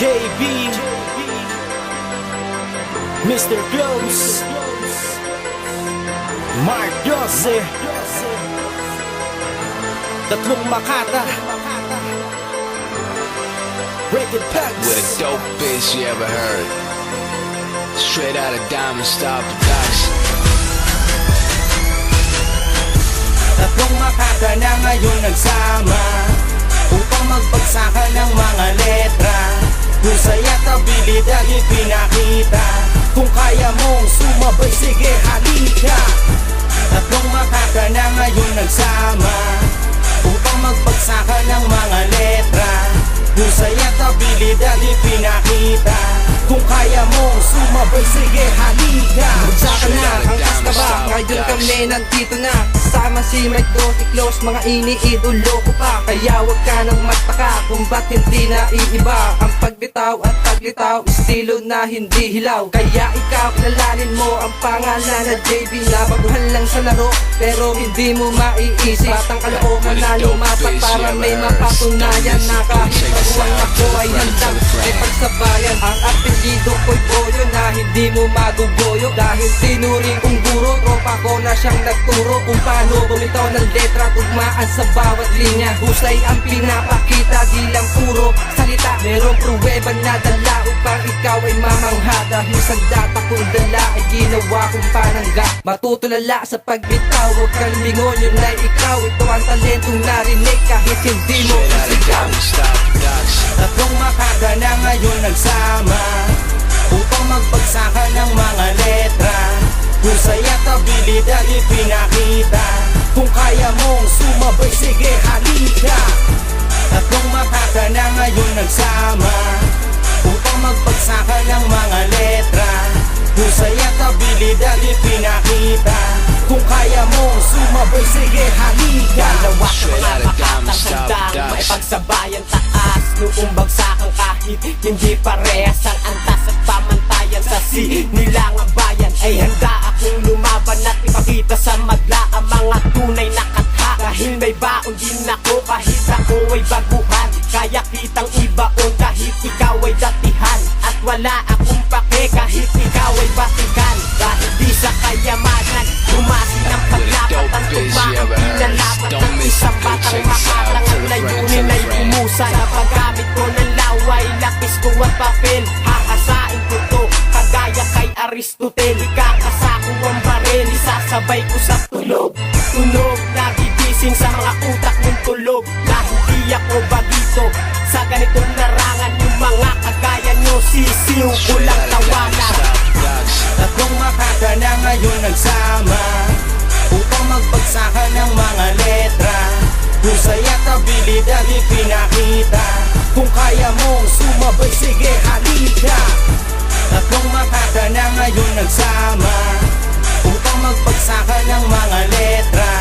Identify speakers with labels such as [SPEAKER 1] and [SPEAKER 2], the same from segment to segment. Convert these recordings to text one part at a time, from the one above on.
[SPEAKER 1] JB, Mr. Close, Mark Jose, Tatlong Makata, Break It Packs.
[SPEAKER 2] With a dope bitch you ever heard. Straight out of Diamond Star Production.
[SPEAKER 1] Tatlong Makata na ngayon nagsama upang magbagsakan ng mga letra. Husay at abilidad ipinakita. Kung kaya mong sumabay, sige halika. Tatlong Makata na ngayon nagsama upang magbagsakan ng mga letra. Husay at abilidad ipinakita. Kung kaya mong sumabay, sige halika.
[SPEAKER 3] Bagsakan na, hangkas ka ba? Ngayon kami nandito na. Kasama si Mike Doty Close, mga iniidolo ko pa. Kaya wag ka nang magtaka kung ba't hindi na iiba. Ang pagbitaw at paglitaw, estilo na hindi hilaw. Kaya ikaw, kilalalin mo ang pangalan na JB. Na baguhan lang sa laro, pero hindi mo maiisip. Batang kalookan na lumapat para may mapatunayan na kahit baguhan ako ay handang may pagsabayan. Ang apelyido ko'y Boyo na hindi mo magugoyo. Dahil tinuring kong guro, tropa ko na siyang nagturo kung paano bumitaw ng letra, tugmaan sa bawat linya. Husay ang pinapakita, di lang puro salita. Merong pruweba na dala upang ikaw ay mamangha. Dahil sa data kong dala ay ginawa kong panangga. Matutulala sa pagbitaw, huwag kang lingon, yun ay ikaw. Ito ang talentong narinig kahit hindi mo
[SPEAKER 2] Straight out of
[SPEAKER 3] isigaw.
[SPEAKER 2] Diamond Star Production.
[SPEAKER 1] Tatlong Makata na ngayon nagsama upang magbagsakan ng mga letra. Husay at abilidad ipinakita. Kung kaya mong sumabay, sige halika. Tatlong Makata na ngayon nagsama upang magbagsakan ng mga letra. Husay at abilidad ipinakita. Kung kaya mong sumabay, sige halika. Dalawa sa mga makatang handang maipagsabayan taas. Noong bagsakan kahit hindi parehas ang antas at pamantayan. Sa sinilangang bayan ay handa akong lumaban at ipakita sa madla ang mga tunay na katha. Dahil may baon din ako kahit ako ay baguhan. Kaya kitang ibaon kahit ikaw ay datihan. At wala akong pake kahit ikaw ay batikan. Dahil di sa kayamanan umasi ng paglapat ang tugmaan pinalapat ng isang batang makatang. Ang layunin ay humusa sa paggamit ko ng laway, lapis ko at papel. Hahasain ko to kagaya kay Aristotle. Ikakasa ko ang barel, isasabay ko sa tunog. Tunog na gigising sa mga utak mong tulog. Na hindi ako bagito sa ganitong larangan. Yung mga kagaya nyo sisiw ko lang tawanan. Tatlong Makata na ngayon nagsama upang magbagsakan ng mga letra. Husay at abilidad ipinakita. Kung kaya mong sumabay, sige halika. Tatlong Makata na ngayon nagsama upang magbagsakan ng mga letra.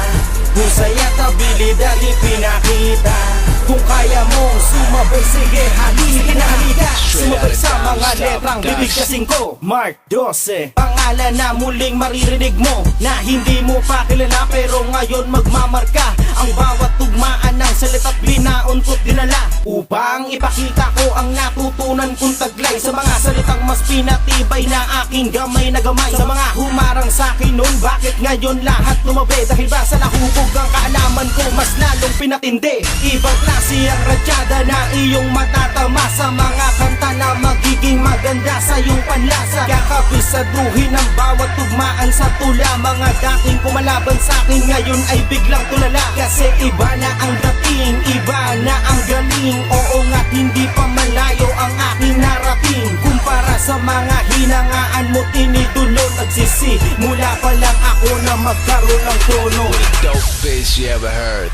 [SPEAKER 1] Husay at abilidad ipinakita. Kung kaya mong sumabay, sige halika na halika. Sumabay sa mga letrang bibigkasin ko, Mark Jose. Pangalan na muling maririnig mo, na hindi mo pa kilala pero ngayon magmamarka. Ang bawat tugmaan ng salita't binaon ko't dinala upang ipakita ko ang natutunan kong taglay. Sa mga salitang mas pinatibay na aking gamay na gamay. Sa mga humarang sa'kin noon, bakit ngayon lahat lumabi? Dahil ba sa nahubog ang kaalaman ko, mas lalong pinatindi. Ibang klase ang radyada na iyong matatama. Sa mga kanta na magiging maganda sa iyong panlasa. Kakabisaduhin ang bawat tugmaan sa tula. Mga dating kumalaban sa'kin ngayon ay biglang tulala. Kasi iba na ang dating, iba na ang galing. Oo nga't hindi pa malayo ang aking narating. Kumpara sa mga hinangaan mo tinitulo. Nagsisimula pa lang ako na magkaroon ng tono.
[SPEAKER 2] With a dope bitch you ever heard.